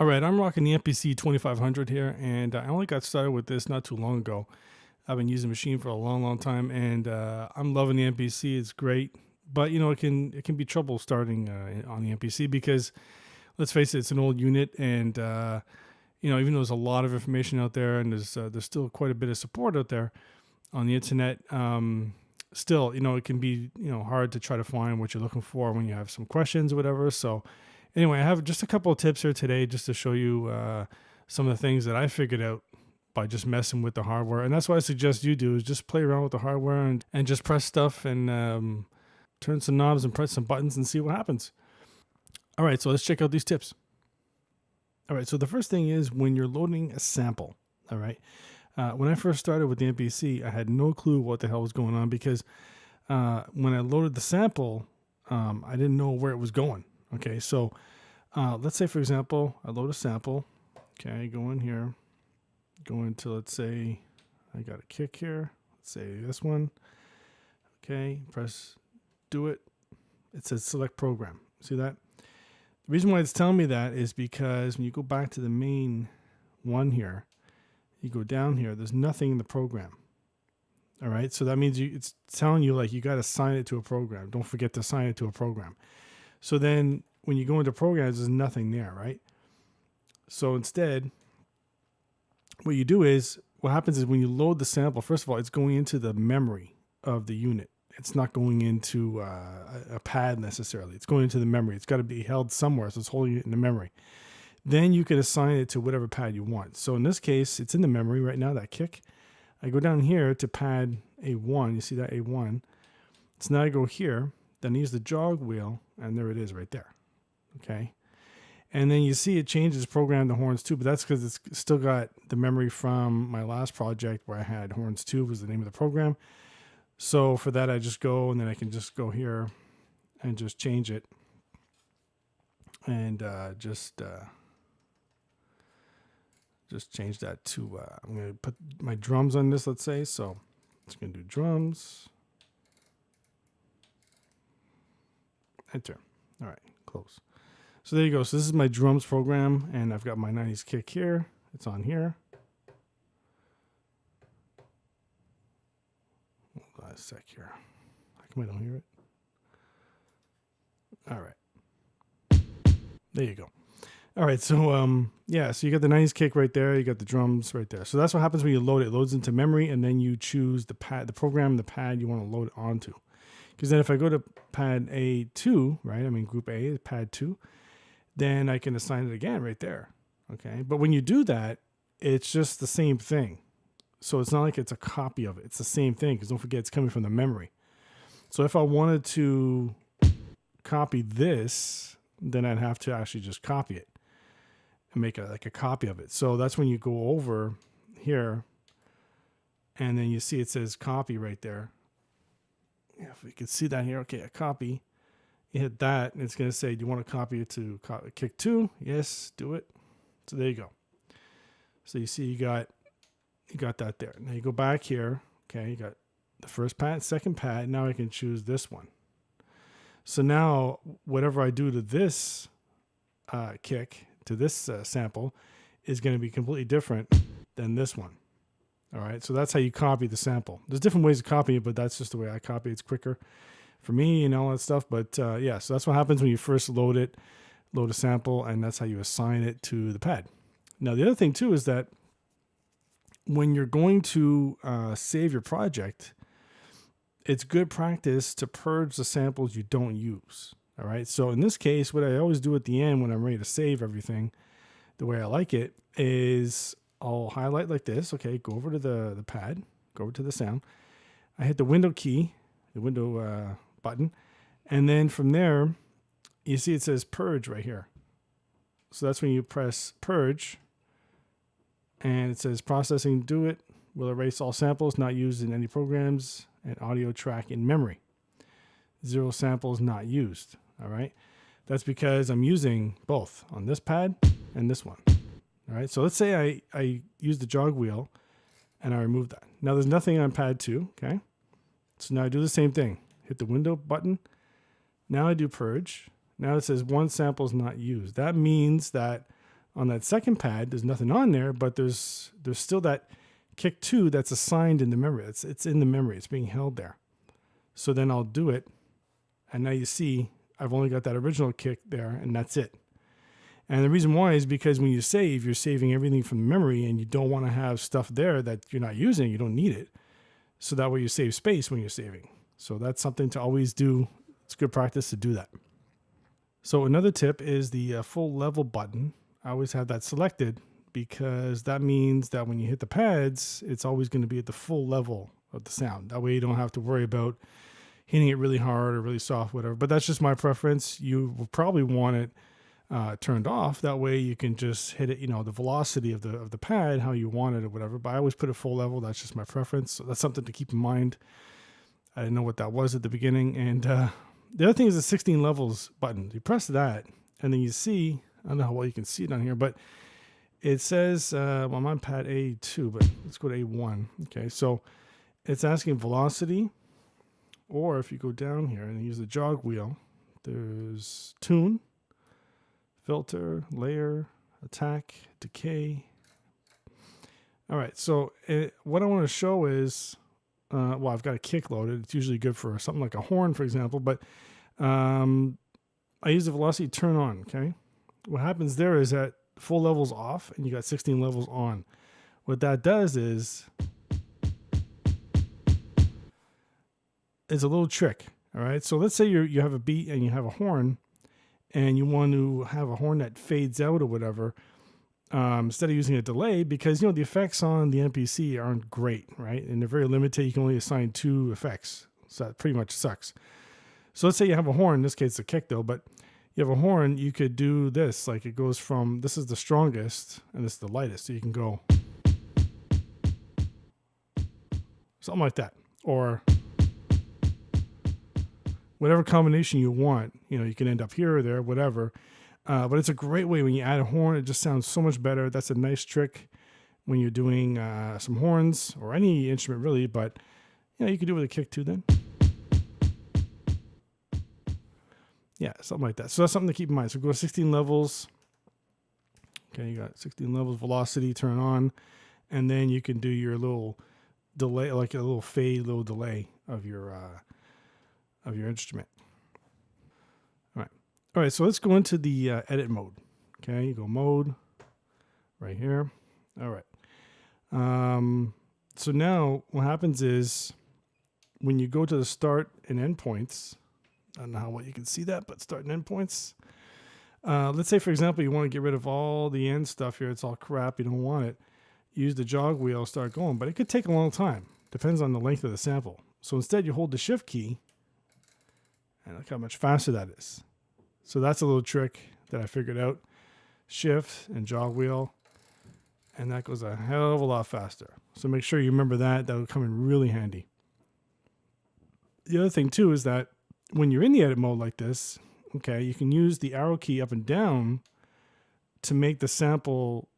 All right, I'm rocking the MPC 2500 here, and I only got started with this not too long ago. I've been using the machine for a long, long time, and I'm loving the MPC. It's great, but it can be trouble starting on the MPC because let's face it, it's an old unit, and even though there's a lot of information out there, and there's still quite a bit of support out there on the internet. Still, it can be hard to try to find what you're looking for when you have some questions or whatever. So anyway, I have just a couple of tips here today just to show you some of the things that I figured out by just messing with the hardware. And that's what I suggest you do, is just play around with the hardware and just press stuff and turn some knobs and press some buttons and see what happens. All right, so let's check out these tips. All right, so the first thing is when you're loading a sample. All right. When I first started with the MPC, I had no clue what the hell was going on because when I loaded the sample, I didn't know where it was going. Okay, so let's say, for example, I load a sample. Okay, go in here, go into, let's say, I got a kick here. Let's say this one. Okay, press do it. It says select program. See that? The reason why it's telling me that is because when you go back to the main one here, you go down here, there's nothing in the program. All right, so that means it's telling you like you got to assign it to a program. Don't forget to assign it to a program. So then when you go into programs, there's nothing there, right? So instead, what you do is, what happens is when you load the sample, first of all, it's going into the memory of the unit. It's not going into a pad necessarily. It's going into the memory. It's got to be held somewhere, so it's holding it in the memory. Then you can assign it to whatever pad you want. So in this case, it's in the memory right now, that kick. I go down here to pad A1. You see that A1? So now I go here, then I use the jog wheel, and there it is right there. Okay. And then you see it changes program to horns 2, but that's because it's still got the memory from my last project where I had horns 2 was the name of the program. So for that, I just go, and then I can just go here and just change it. And just change that to, I'm going to put my drums on this, let's say. So it's going to do drums. Enter. All right, close. So there you go. So this is my drums program, and I've got my 90s kick here. It's on here. Hold on a sec here. How come I don't hear it? All right. There you go. All right, so yeah, so you got the 90s kick right there, you got the drums right there. So that's what happens when you load it. It loads into memory, and then you choose the pad, the program, the pad you want to load it onto. Because then if I go to pad A2, right, I mean group A is pad 2, then I can assign it again right there. Okay, but when you do that, it's just the same thing. So it's not like it's a copy of it. It's the same thing, because don't forget it's coming from the memory. So if I wanted to copy this, then I'd have to actually just copy it and make a copy of it. So that's when you go over here, and then you see it says copy right there. Yeah, if we can see that here. Okay, a copy. You hit that, and it's going to say, do you want to copy it to kick 2? Yes, do it. So there you go. So you see you got that there. Now you go back here. Okay, you got the first pad, second pad. Now I can choose this one. So now whatever I do to this kick, to this sample, is going to be completely different than this one. All right, so that's how you copy the sample. There's different ways to copy it, but that's just the way I copy it. It's quicker for me and all that stuff. But yeah, so that's what happens when you first load a sample, and that's how you assign it to the pad. Now, the other thing too is that when you're going to save your project, it's good practice to purge the samples you don't use. All right, so in this case, what I always do at the end when I'm ready to save everything, the way I like it, is I'll highlight like this. Okay, go over to the pad, go over to the sound. I hit the window key, the window button, and then from there, you see it says purge right here. So that's when you press purge, and it says processing, do it, will erase all samples not used in any programs and audio track in memory. 0 samples not used. All right, that's because I'm using both on this pad and this one. All right, so let's say I use the jog wheel and I remove that. Now there's nothing on pad 2, okay? So now I do the same thing. Hit the window button. Now I do purge. Now it says 1 sample is not used. That means that On that second pad, there's nothing on there, but there's still that kick 2 that's assigned in the memory. It's in the memory. It's being held there. So then I'll do it, and now you see I've only got that original kick there, and that's it. And the reason why is because when you save, you're saving everything from the memory, and you don't want to have stuff there that you're not using. You don't need it. So that way you save space when you're saving. So that's something to always do. It's good practice to do that. So another tip is the full level button. I always have that selected because that means that when you hit the pads, it's always going to be at the full level of the sound. That way you don't have to worry about hitting it really hard or really soft, whatever. But that's just my preference. You will probably want it turned off. That way you can just hit it, the velocity of the pad, how you want it or whatever. But I always put it full level. That's just my preference. So that's something to keep in mind. I didn't know what that was at the beginning. And the other thing is the 16 levels button. You press that and then you see, I don't know how well you can see it on here, but it says, well, I'm on pad A2, but let's go to A1. Okay, so it's asking velocity, or if you go down here and use the jog wheel, there's tune, filter, layer, attack, decay. All right, so what I want to show is, well, I've got a kick loaded. It's usually good for something like a horn, for example, but I use the velocity turn on, okay? What happens there is that full level's off and you got 16 levels on. What that does is it's a little trick, all right? So let's say you have a beat and you have a horn and you want to have a horn that fades out or whatever, instead of using a delay, because the effects on the MPC aren't great, right? And they're very limited. You can only assign 2 effects. So that pretty much sucks. So let's say you have a horn, in this case it's a kick though, but you have a horn, you could do this, like it goes from, this is the strongest and this is the lightest. So you can go something like that, or whatever combination you want. You can end up here or there, whatever. But it's a great way when you add a horn. It just sounds so much better. That's a nice trick when you're doing some horns or any instrument really. But you can do it with a kick too then. Yeah, something like that. So that's something to keep in mind. So go to 16 levels. Okay, you got 16 levels, velocity, turn on. And then you can do your little delay, like a little fade, little delay of your instrument. All right, so let's go into the edit mode. Okay, you go mode right here. All right. So now what happens is when you go to the start and end points, I don't know how well you can see that, but start and end points. Let's say, for example, you want to get rid of all the end stuff here. It's all crap. You don't want it. Use the jog wheel, start going, but it could take a long time. Depends on the length of the sample. So instead you hold the shift key and look how much faster that is. So that's a little trick that I figured out. Shift and jog wheel, and that goes a hell of a lot faster. So make sure you remember that. That will come in really handy. The other thing too is that when you're in the edit mode like this, okay, you can use the arrow key up and down to make the sample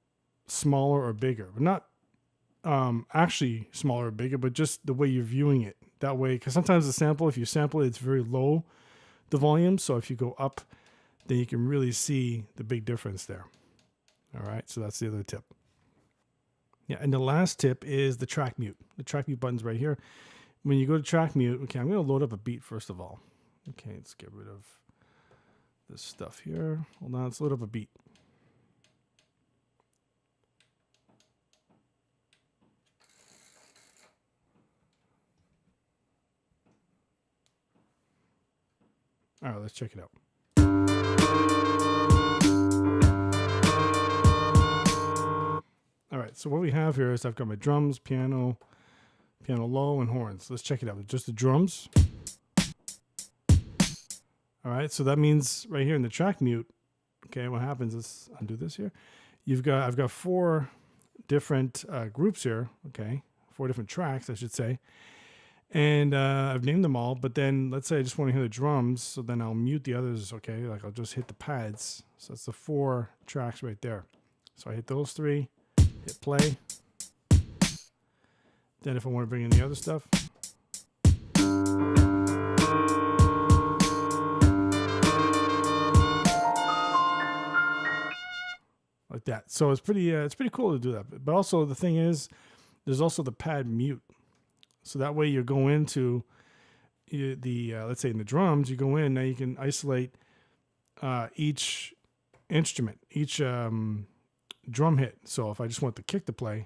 smaller or bigger, but not actually smaller or bigger, but just the way you're viewing it. That way, because sometimes the sample, if you sample it, it's very low, the volume. So if you go up, then you can really see the big difference there. All right, so that's the other tip. Yeah, and the last tip is the track mute. The track mute button's right here. When you go to track mute, okay, I'm going to load up a beat first of all. Okay, let's get rid of this stuff here. Hold on, let's load up a beat. All right, let's check it out. All right, so what we have here is I've got my drums, piano low, and horns. Let's check it out. Just the drums. All right, so that means right here in the track mute, okay, what happens is, undo this here. I've got 4 different groups here, okay, 4 different tracks, I should say. And I've named them all, but then let's say I just want to hear the drums, so then I'll mute the others, okay? Like I'll just hit the pads. So that's the 4 tracks right there. So I hit those 3, hit play. Then if I want to bring in the other stuff, like like that. So it's pretty cool to do that. But also the thing is, there's also the pad mute. So that way you go into the let's say in the drums, you go in, now you can isolate each instrument, each drum hit. So if I just want the kick to play,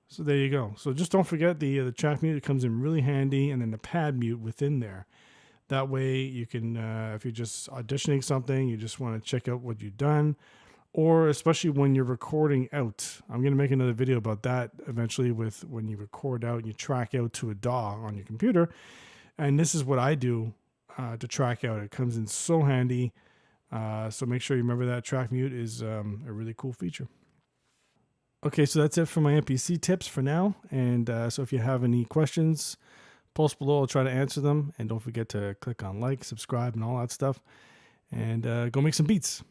so there you go. So just don't forget the track mute. It comes in really handy, and then the pad mute within there. That way you can, if you're just auditioning something, you just want to check out what you've done, or especially when you're recording out. I'm going to make another video about that eventually, with when you record out and you track out to a DAW on your computer. And this is what I do to track out. It comes in so handy. So make sure you remember that track mute is a really cool feature. Okay, so that's it for my MPC tips for now. And so if you have any questions, post below. I'll try to answer them. And don't forget to click on like, subscribe, and all that stuff. And go make some beats.